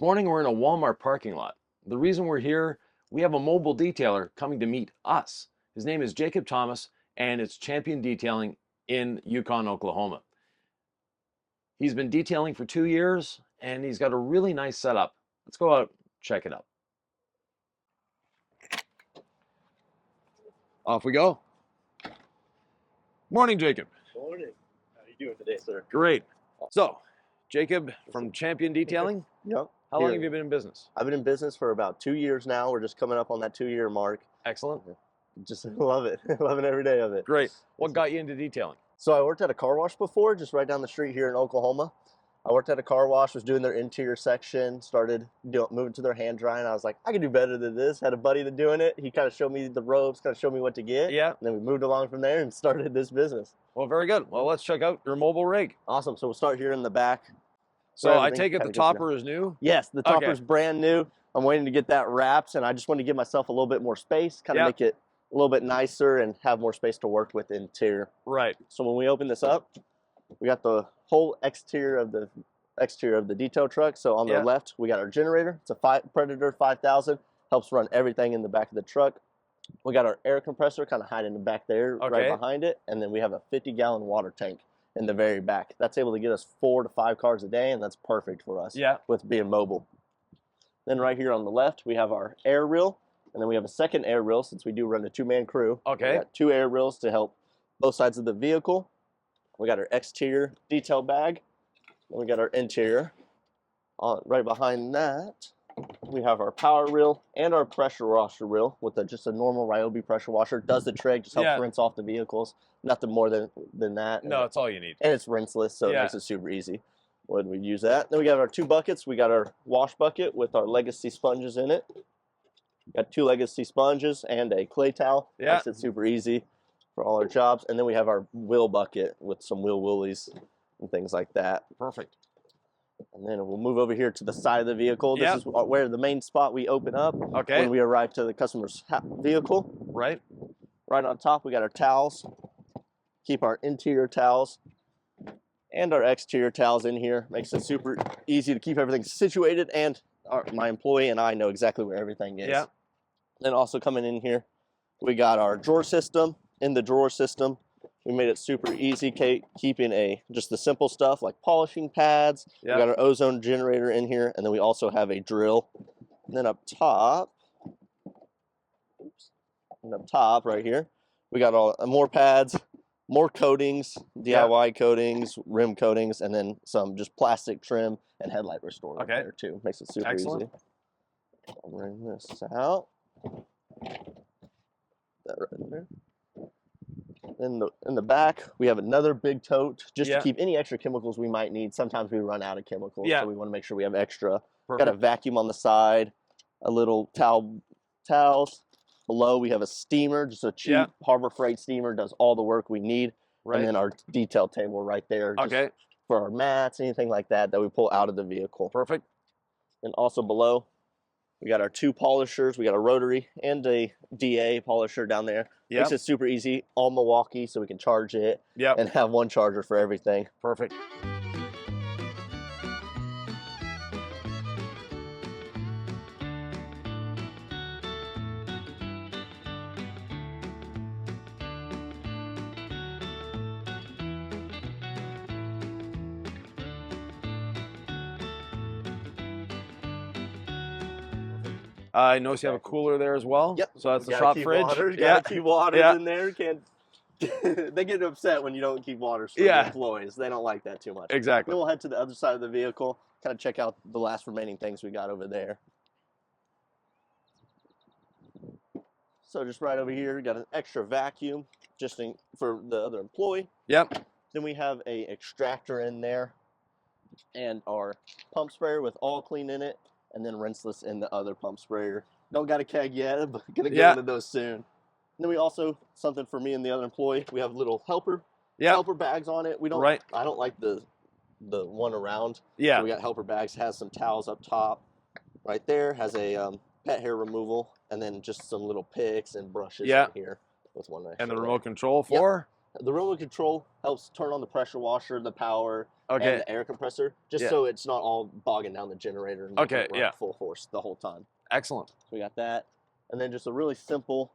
This morning we're in a Walmart parking lot. The reason we're here, we have a mobile detailer coming to meet us. His name is Jacob Thomas, and it's Champion Detailing in Yukon, Oklahoma. He's been detailing for 2 years, and he's got a really nice setup. Let's go out and check it out. Off we go. Morning, Jacob. Morning. How are you doing today, sir? Great. So, Jacob from Champion Detailing. Yep. How long have you been in business? I've been in business for about 2 years now. We're just coming up on that 2-year mark. Excellent. Just love it. Loving every day of it. Great. What got you into detailing? So I worked at a car wash before, just right down the street here in Oklahoma. I worked at a car wash, was doing their interior section, started moving to their hand drying. I was like, I can do better than this. Had a buddy that's doing it. He kind of showed me the ropes, kind of showed me what to get. Yeah. And then we moved along from there and started this business. Well, very good. Well, let's check out your mobile rig. Awesome. So we'll start here in the back. So I take it the topper is new? Yes, the topper's brand new. I'm waiting to get that wrapped, and I just want to give myself a little bit more space, kind of make it a little bit nicer and have more space to work with interior. Right. So when we open this up, we got the whole exterior of the detail truck. So on the left, we got our generator. It's a Predator 5000, helps run everything in the back of the truck. We got our air compressor kind of hiding in the back there, right behind it, and then we have a 50-gallon water tank in the very back. That's able to get us 4 to 5 cars a day, and that's perfect for us with being mobile. Then right here on the left, we have our air reel, and then we have a second air reel since we do run a 2-man crew. Okay. We got 2 air reels to help both sides of the vehicle. We got our exterior detail bag, and we got our interior. Right behind that, we have our power reel and our pressure washer reel with just a normal Ryobi pressure washer. Does the trick, just helps rinse off the vehicles. Nothing more than that. No, that's all you need. And it's rinseless, so it makes it super easy when we use that. Then we got our 2 buckets. We got our wash bucket with our legacy sponges in it. Got 2 legacy sponges and a clay towel. Makes it super easy for all our jobs. And then we have our wheel bucket with some wheel woolies and things like that. Perfect. And then we'll move over here to the side of the vehicle. This is where the main spot we open up when we arrive to the customer's vehicle. Right. Right on top, we got our towels. Keep our interior towels and our exterior towels in here. Makes it super easy to keep everything situated, and my employee and I know exactly where everything is. Yeah. Then also coming in here, we got our drawer system. In the drawer system, we made it super easy, keeping just the simple stuff like polishing pads. We got our ozone generator in here, and then we also have a drill. And then up top, right here, we got more pads, more coatings, DIY coatings, rim coatings, and then some just plastic trim and headlight restorer there too. Makes it super easy. I'll bring this out. That right there. In the back, we have another big tote just to keep any extra chemicals we might need. Sometimes we run out of chemicals, so we want to make sure we have extra. Got a vacuum on the side, a little towels. Below, we have a steamer, just a cheap Harbor Freight steamer, does all the work we need. And then our detail table right there just for our mats, anything like that we pull out of the vehicle. Perfect. And also below, we got our 2 polishers. We got a rotary and a DA polisher down there. Makes it super easy, all Milwaukee, so we can charge it and have one charger for everything. Perfect. I notice you have a cooler there as well. Yep. So that's the shop fridge. Gotta keep water in there. They get upset when you don't keep water for the employees. They don't like that too much. Exactly. Then we'll head to the other side of the vehicle, kind of check out the last remaining things we got over there. So just right over here, we got an extra vacuum just for the other employee. Yep. Then we have a extractor in there and our pump sprayer with all clean in it. And then rinseless in the other pump sprayer. Don't got a keg yet, but gonna get into those soon. And then we also, something for me and the other employee, we have little helper bags on it. We don't. I don't like the one around. Yeah. So we got helper bags. Has some towels up top. Right there has a pet hair removal, and then just some little picks and brushes in here with one. And the remote control for? The remote control helps turn on the pressure washer, the power, Okay. and the air compressor, just Yeah. so it's not all bogging down the generator and making Okay, it run yeah. full force the whole time. Excellent. So we got that, and then just a really simple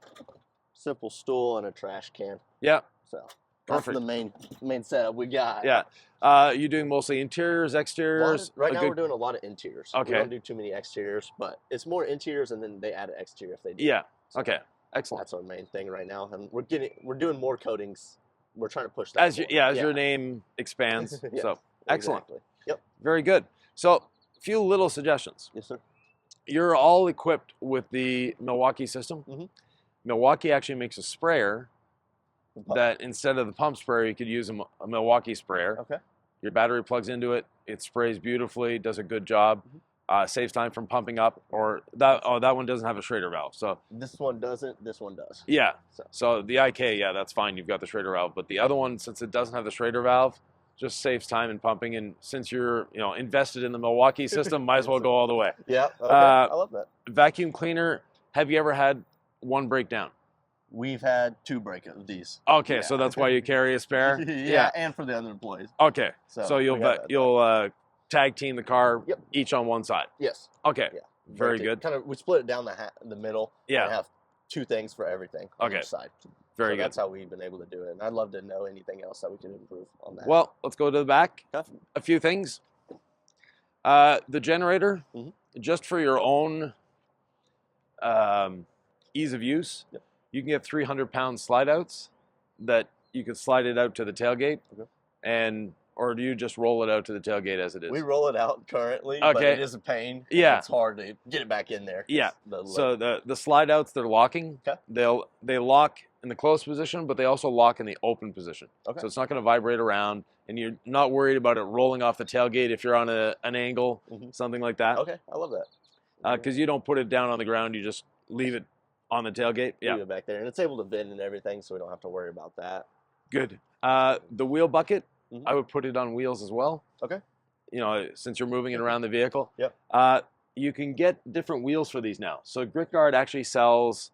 stool and a trash can. Yeah. So that's Perfect. the main setup we got. Yeah. You doing mostly interiors, exteriors? Right now we're doing a lot of interiors. Okay. We don't do too many exteriors, but it's more interiors, and then they add an exterior if they do. Yeah. So Okay. Excellent. that's our main thing right now, and we're doing more coatings. We're trying to push that. As your name expands. Yes, So excellent. Exactly. Yep. Very good. So a few little suggestions. Yes, sir. You're all equipped with the Milwaukee system. Mhm. Milwaukee actually makes a sprayer that instead of the pump sprayer, you could use a Milwaukee sprayer. Okay. Your battery plugs into it. It sprays beautifully. Does a good job. Saves time from pumping up. Or that one doesn't have a Schrader valve. So This one doesn't. This one does. yeah. So So the IK, yeah, that's fine. You've got the Schrader valve. But the other one, since it doesn't have the Schrader valve, just saves time in pumping. And since you're invested in the Milwaukee system, might as well go all the way. yeah. Okay. I love that. Vacuum cleaner. Have you ever had one breakdown? We've had 2 break of these. Okay, Yeah. so that's why you carry a spare. yeah, and for the other employees. Okay, So, so we got you'll tag team the car Yep. each on one side. Yes. Okay, Yeah. very good. Kind of, we split it down the middle. Yeah. And have 2 things for everything on Okay. each side. Very So good. That's how we've been able to do it. And I'd love to know anything else that we can improve on that. Well, let's go to the back. Okay. A few things. The generator, Mhm. just for your own ease of use, Yep. you can get 300-pound slide outs that you could slide it out to the tailgate, Okay. or do you just roll it out to the tailgate as it is? We roll it out currently, but Okay. it is a pain. Yeah. It's hard to get it back in there. Yeah. The So the slide outs, they're locking. Okay. They lock in the closed position, but they also lock in the open position. Okay. So it's not going to vibrate around, and you're not worried about it rolling off the tailgate if you're on an angle, something like that. Okay, I love that. Because you don't put it down on the ground, you just leave it on the tailgate. Yeah. Leave it back there, and it's able to vent and everything, so we don't have to worry about that. Good. The wheel bucket, Mhm. I would put it on wheels as well. Okay. Since you're moving it around the vehicle. Yep. You can get different wheels for these now. So GritGuard actually sells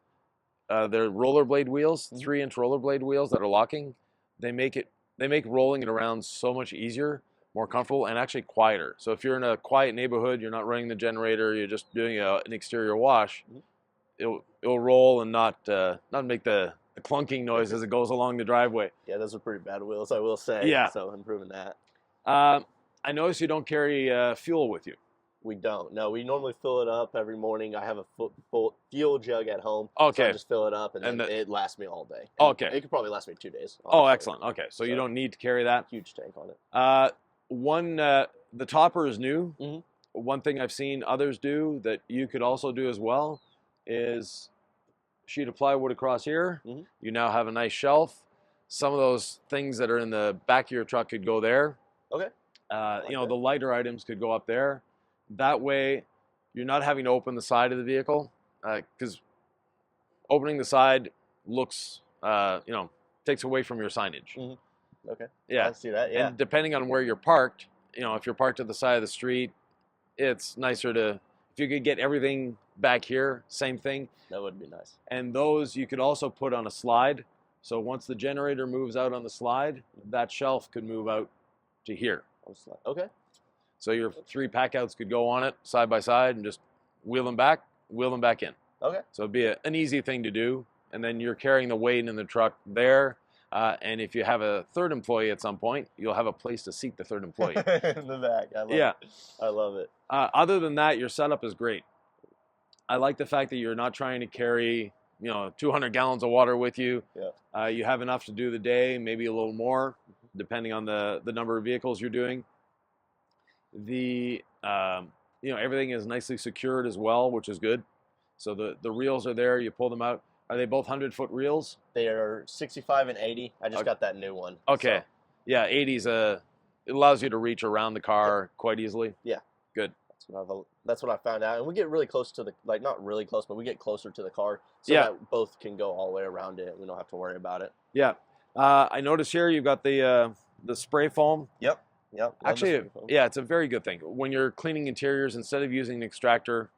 their rollerblade wheels, 3-inch rollerblade wheels that are locking. They make rolling it around so much easier, more comfortable, and actually quieter. So if you're in a quiet neighborhood, you're not running the generator, you're just doing an exterior wash, it'll roll and not make the clunking noise as it goes along the driveway. Yeah, those are pretty bad wheels, I will say. Yeah. So improving that. I notice you don't carry fuel with you. We don't. No, we normally fill it up every morning. I have a full fuel jug at home. Okay. So I just fill it up, and And then it lasts me all day. Okay. It could probably last me 2 days. Oh, honestly. excellent. Okay, so you So- don't need to carry that. Huge tank on it. The topper is new. Mhm. One thing I've seen others do that you could also do as well is sheet of plywood across here. Mhm. You now have a nice shelf. Some of those things that are in the back of your truck could go there. Okay. The that. lighter items could go up there. That way, you're not having to open the side of the vehicle because opening the side looks, takes away from your signage. Mhm. Okay. Yeah. I see that. Yeah. And depending on where you're parked, if you're parked at the side of the street, it's nicer if you could get everything back here, same thing. That would be nice. And those you could also put on a slide. So once the generator moves out on the slide, that shelf could move out to here. Okay. So your 3 packouts could go on it side by side and just wheel them back in. Okay. So it'd be an easy thing to do. And then you're carrying the weight in the truck there. And if you have a third employee at some point, you'll have a place to seat the third employee. In the back. I love it. I love it. Other than that, your setup is great. I like the fact that you're not trying to carry, 200 gallons of water with you. Yeah. You have enough to do the day, maybe a little more, depending on the number of vehicles you're doing. Everything is nicely secured as well, which is good. So the reels are there. You pull them out. Are they both 100-foot reels? They are 65 and 80. I just got that new one. Okay. So, Yeah, 80's it allows you to reach around the car quite easily. Yeah. Good. that's what I found out. And we get really close to not really close, but we get closer to the car so Yeah. that both can go all the way around it. We don't have to worry about it. Yeah. I notice here you've got the spray foam. Yep. Love the Actually, spray foam. yeah, it's a very good thing. When you're cleaning interiors, instead of using an extractor,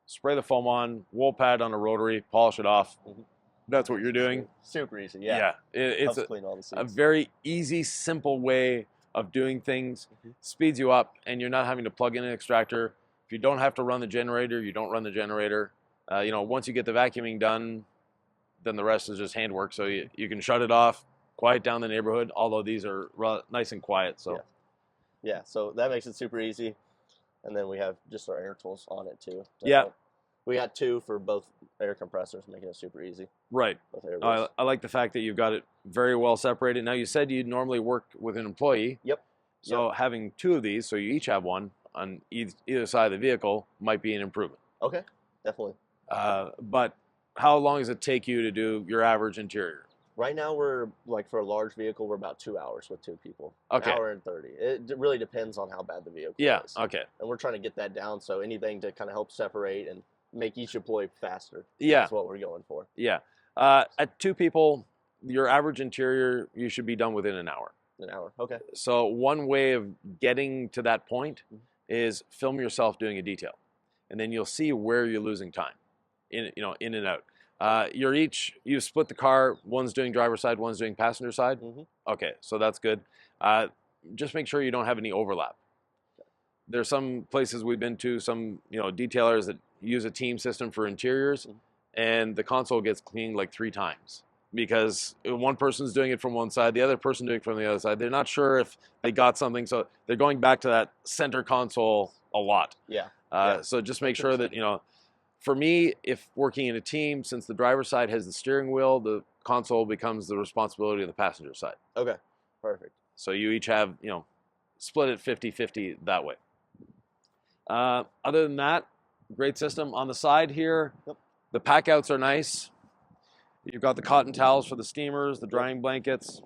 spray the foam on, wool pad on a rotary, polish it off. Mhm. that's what you're doing. Super easy. Yeah. It's Helps clean all the a seats. very easy, simple way of doing things. Speeds you up, and you're not having to plug in an extractor. If you don't have to run the generator, you don't run the generator. You know, once you get the vacuuming done, then the rest is just handwork. So you can shut it off, quiet down the neighborhood, although these are nice and quiet. So yeah, so that makes it super easy. And then we have just our air tools on it too. Yeah. We got 2 for both air compressors, making it super easy. Right. I like the fact that you've got it very well separated. Now, you said you'd normally work with an employee. Yep. So having 2 of these, so you each have one on either side of the vehicle, might be an improvement. Okay, definitely. But how long does it take you to do your average interior? Right now, we're like, for a large vehicle, we're about 2 hours with 2 people. Okay. 1 hour and 30. It really depends on how bad the vehicle is. Okay. And we're trying to get that down, so anything to kind of help separate and make each employee faster. Yeah. That's what we're going for. Yeah. At 2 people, your average interior, you should be done within an hour. An hour. Okay. So one way of getting to that point is film yourself doing a detail, and then you'll see where you're losing time, in and out. You've split the car. One's doing driver's side, one's doing passenger side. Okay, so that's good. Just make sure you don't have any overlap. There's some places we've been to, some detailers that use a team system for interiors, and the console gets cleaned like 3 times because one person's doing it from one side, the other person doing it from the other side. They're not sure if they got something, so they're going back to that center console a lot. So just make sure that for me, if working in a team, since the driver's side has the steering wheel, the console becomes the responsibility of the passenger side. Okay, perfect. So you each have, split it 50-50 that way. Other than that, great system. On the side here, the pack outs are nice. You've got the cotton towels for the steamers, the drying blankets.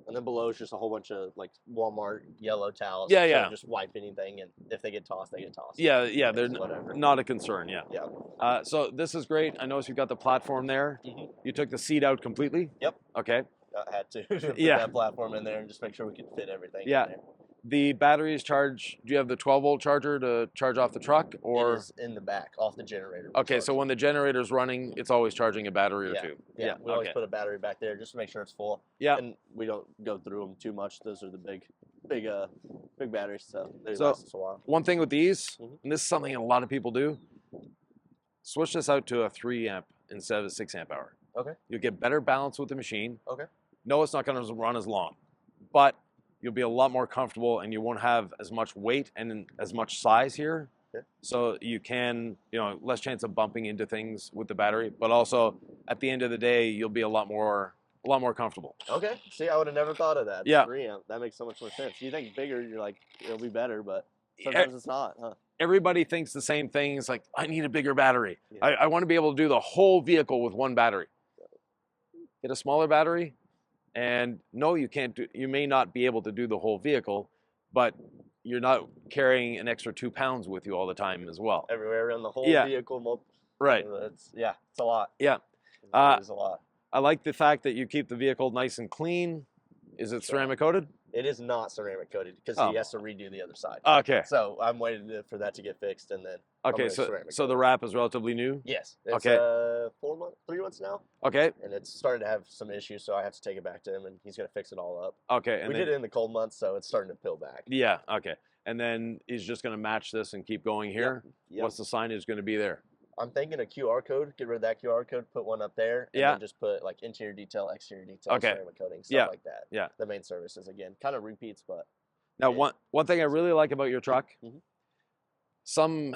And then below is just a whole bunch of like Walmart yellow towels. Yeah. So just wipe anything, and if they get tossed, they get tossed. Yeah, they're whatever. not a concern. Yeah. So this is great. I noticed you've got the platform there. You took the seat out completely. Yep. Okay. I had to put that platform in there and just make sure we could fit everything in there. The batteries charge. Do you have the 12-volt charger to charge off the truck, or it is in the back off the generator? Okay, so when the generator's running, it's always charging a battery or 2. Yeah. We always put a battery back there just to make sure it's full. Yeah. And we don't go through them too much. Those are the big batteries, so they last us a while. One thing with these, and this is something a lot of people do, switch this out to a 3 amp instead of a 6 amp hour. Okay. You'll get better balance with the machine. Okay. No, it's not going to run as long, but you'll be a lot more comfortable, and you won't have as much weight and as much size here. Okay. So you can, less chance of bumping into things with the battery, but also at the end of the day, you'll be a lot more comfortable. Okay. See, I would have never thought of that. Yeah. 3 amp. That makes so much more sense. You think bigger, you're like, it'll be better, but sometimes it's not, huh? Everybody thinks the same thing. It's like, I need a bigger battery. Yeah. I want to be able to do the whole vehicle with one battery. Get a smaller battery. And no, you can't do. You may not be able to do the whole vehicle, but you're not carrying an extra 2 pounds with you all the time as well. Everywhere around the whole vehicle. Right. It's a lot. Yeah. It's a lot. I like the fact that you keep the vehicle nice and clean. Is it ceramic coated? It is not ceramic coated because he has to redo the other side. Okay. So I'm waiting for that to get fixed, and then. Okay, so the wrap is relatively new. Yes. It's, okay. 3 months now. Okay. And it's starting to have some issues, so I have to take it back to him, and he's gonna fix it all up. Okay. And we did it in the cold months, so it's starting to peel back. Yeah. Okay. And then he's just gonna match this and keep going here. Yep. What's the signage going to be there? I'm thinking a QR code. Get rid of that QR code. Put one up there. And then just put like interior detail, exterior detail, ceramic coating, stuff like that. Yeah. The main services again, kind of repeats, but. Now, one thing I really like about your truck, some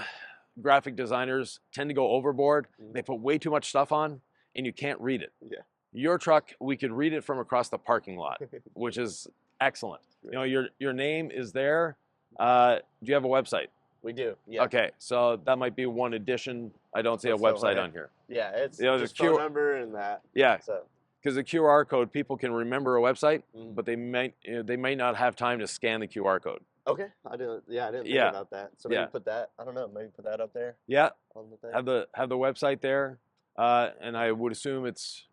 graphic designers tend to go overboard. They put way too much stuff on, and you can't read it. Yeah. Your truck, we could read it from across the parking lot, which is excellent. Your name is there. Do you have a website? We do. Yeah. Okay, so that might be one addition. I don't see a website on here. Yeah, it's just phone number and that. Yeah. So. Because the QR code, people can remember a website, but they may not have time to scan the QR code. Okay, I didn't think about that. So maybe put that. I don't know. Maybe put that up there. Yeah. On the thing. Have the website there, and I would assume it's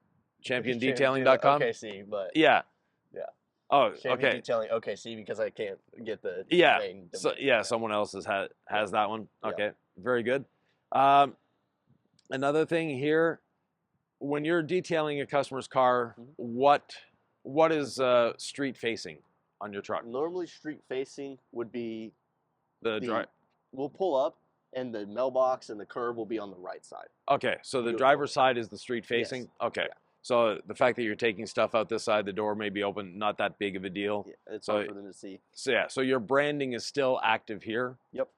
championdetailing.com. OKC, but yeah. Oh, Champion okay. Detailing OKC because I can't get the main So someone else has that one. Okay, very good. Another thing here, when you're detailing a customer's car, what is street facing on your truck? Normally, street facing would be The drive. We'll pull up, and the mailbox and the curb will be on the right side. Okay, so the driver's side is the street facing. Yes. Okay, Yeah. so the fact that you're taking stuff out this side, the door may be open, not that big of a deal. Yeah, it's So- hard for them to see. So yeah, so your branding is still active here. Yep.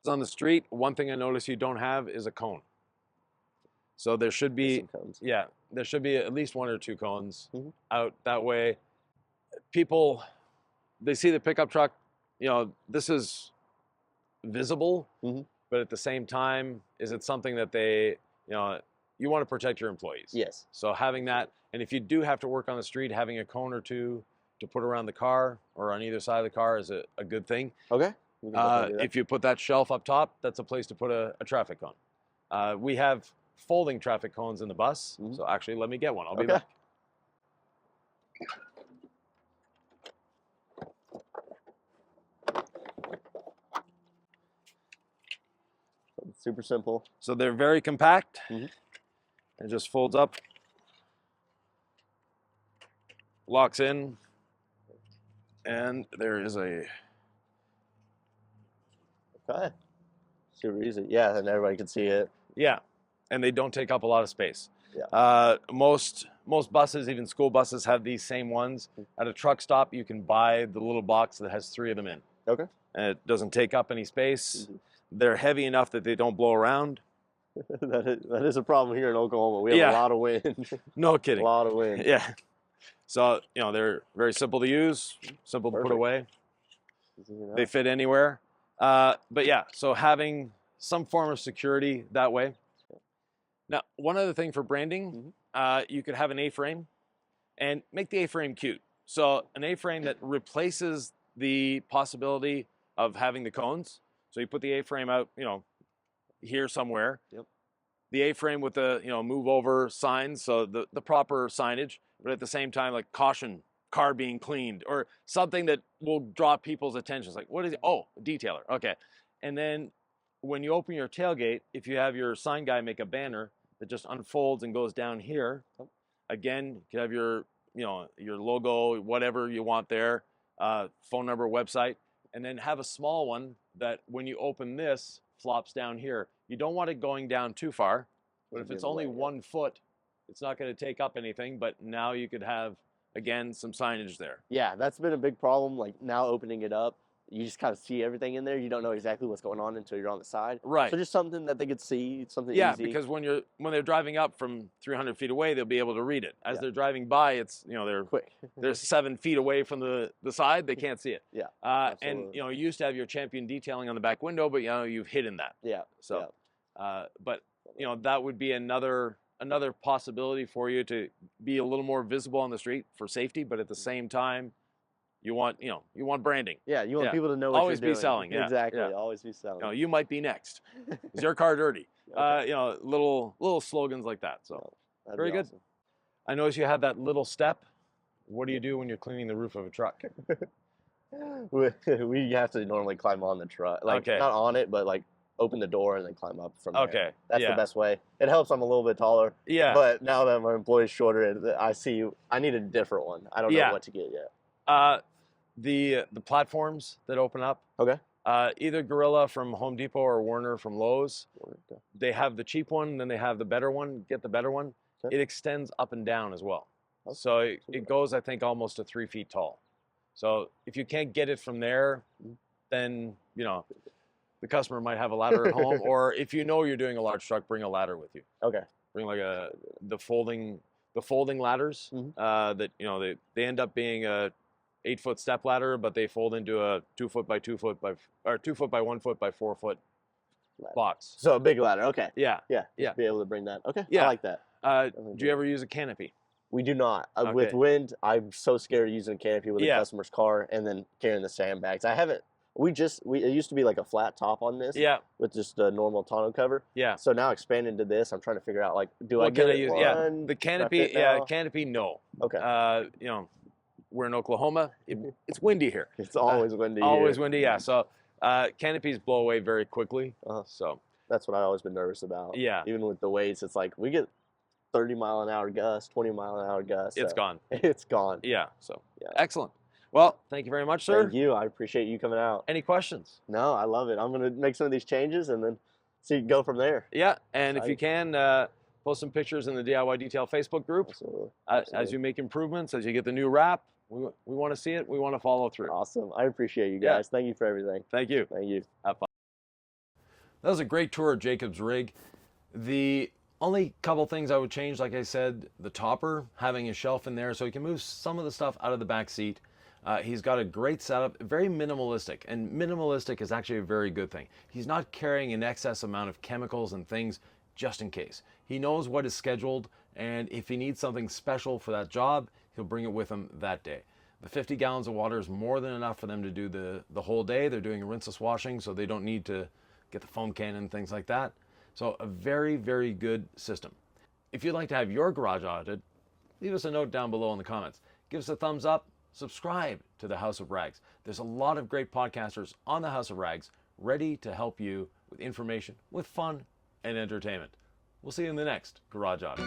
On the street, one thing I notice you don't have is a cone. So there should be, Some cones. yeah, there should be at least 1 or 2 cones Mhm. out that way. People, they see the pickup truck, you know, this is visible, Mhm. but at the same time, is it something that they, you know, you want to protect your employees. Yes. So having that, and if you do have to work on the street, having a cone or 2 to put around the car or on either side of the car is a good thing. Okay. We can definitely do that. If you put that shelf up top, that's a place to put a traffic cone. We have folding traffic cones in the bus, Mhm. so actually let me get one. I'll be Okay. back. Super simple. So they're very compact. Mhm. It just folds up, locks in, and there is a, Okay. Super easy. Yeah, and everybody can see it. yeah, and they don't take up a lot of space. Yeah. Most buses, even school buses, have these same ones. At a truck stop, you can buy the little box that has 3 of them in. Okay. And it doesn't take up any space. Mhm. They're heavy enough that they don't blow around. that is a problem here in Oklahoma. We have Yeah. a lot of wind. No A kidding. lot of wind. Yeah. So, you know, they're very simple to use, simple to put Perfect. away. Easy enough. They fit anywhere. But yeah, so having some form of security that way. Now, one other thing for branding, you could have an A-frame and make the A-frame cute. So an A-frame that replaces the possibility of having the cones. So you put the A-frame out, you know, here somewhere. Yep. The A-frame with the, you know, move over signs, so the proper signage, but at the same time, like caution, car being cleaned, or something that will draw people's attention. It's like, what is it? Oh, a detailer. Okay. And then when you open your tailgate, if you have your sign guy make a banner that just unfolds and goes down here, again, you can have your, you know, your logo, whatever you want there, phone number, website, and then have a small one that when you open this, flops down here. You don't want it going down too far, but if it's only 1 foot, it's not going to take up anything, but now you could have, again, some signage there. Yeah, that's been a big problem. Like now opening it up, you just kind of see everything in there. You don't know exactly what's going on until you're on the side. Right. So just something that they could see, something Yeah, easy. because when they're driving up from 300 feet away, they'll be able to read it. As Yeah. they're driving by, it's, you know, quick. they're 7 feet away from the side, they can't see it. Yeah. And absolutely. you know, you used to have your champion detailing on the back window, but you know, you've hidden that. Yeah. So, but you know, that would be another possibility for you to be a little more visible on the street for safety, but at the same time, you want branding. Yeah, you want Yeah. people to know what Always you're doing. be selling, yeah, Exactly. yeah. Always be selling. You know, you might be next. Is your car dirty? Okay. You know, little slogans like that. So That'd very be good. awesome. I noticed you have that little step. What do you do when you're cleaning the roof of a truck? We have to normally climb on the truck, like Okay. not on it, but like open the door and then climb up from there. Okay. That's yeah. the best way. It helps. I'm a little bit taller, Yeah. but now that my employee's shorter, I need a different one. I don't know Yeah. what to get yet. The platforms that open up. Okay. Either Gorilla from Home Depot or Warner from Lowe's. Okay. They have the cheap one, then they have the better one. Get the better one. Okay. It extends up and down as well. Okay. So it goes, I think, almost to 3 feet tall. So if you can't get it from there, then you know the customer might have a ladder at home, or if you know you're doing a large truck, bring a ladder with you. Okay. Bring like the folding ladders that you know they end up being a 8-foot step ladder, but they fold into a 2 foot by 2 foot by or 2 foot by 1 foot by 4 foot Ladder. box. So a big ladder. Okay. Yeah. Yeah. Yeah. Be able to bring that. Okay. Yeah. I like that. Do you ever use a canopy? We do not. With Okay. wind, I'm so scared of using a canopy with Yeah. a customer's car and then carrying the sandbags. I haven't. It used to be like a flat top on this. Yeah. With just a normal tonneau cover. Yeah. So now expanding to this, I'm trying to figure out like, do I What get can I it use? one? Yeah. The Can I canopy. fit Yeah. now? Canopy. No. Okay. You know, we're in Oklahoma. It's windy here. It's always windy. Always here. windy. Yeah. So canopies blow away very quickly. Uh-huh. So That's what I've always been nervous about. Yeah. Even with the weights, it's like we get 30-mile-an-hour gust, 20-mile-an-hour gust. It's so gone. It's gone. Yeah. So Yeah. excellent. Well, thank you very much, sir. Thank you. I appreciate you coming out. Any questions? No, I love it. I'm gonna make some of these changes and then go from there. Yeah, and if you can, post some pictures in the DIY Detail Facebook group. Absolutely. As you make improvements, as you get the new wrap, we want to see it. We want to follow through. Awesome. I appreciate you Yeah. guys. Thank you for everything. Thank you. Thank you. Have fun. That was a great tour of Jacob's rig. The only couple things I would change, like I said, the topper, having a shelf in there so he can move some of the stuff out of the back seat. He's got a great setup, very minimalistic, and minimalistic is actually a very good thing. He's not carrying an excess amount of chemicals and things just in case. He knows what is scheduled, and if he needs something special for that job, he'll bring it with him that day. The 50 gallons of water is more than enough for them to do the whole day. They're doing rinseless washing, so they don't need to get the foam can and things like that. So a very, very good system. If you'd like to have your garage audited, leave us a note down below in the comments. Give us a thumbs up, subscribe to the House of Rags. There's a lot of great podcasters on the House of Rags ready to help you with information, with fun and entertainment. We'll see you in the next Garage Audit.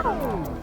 Oh.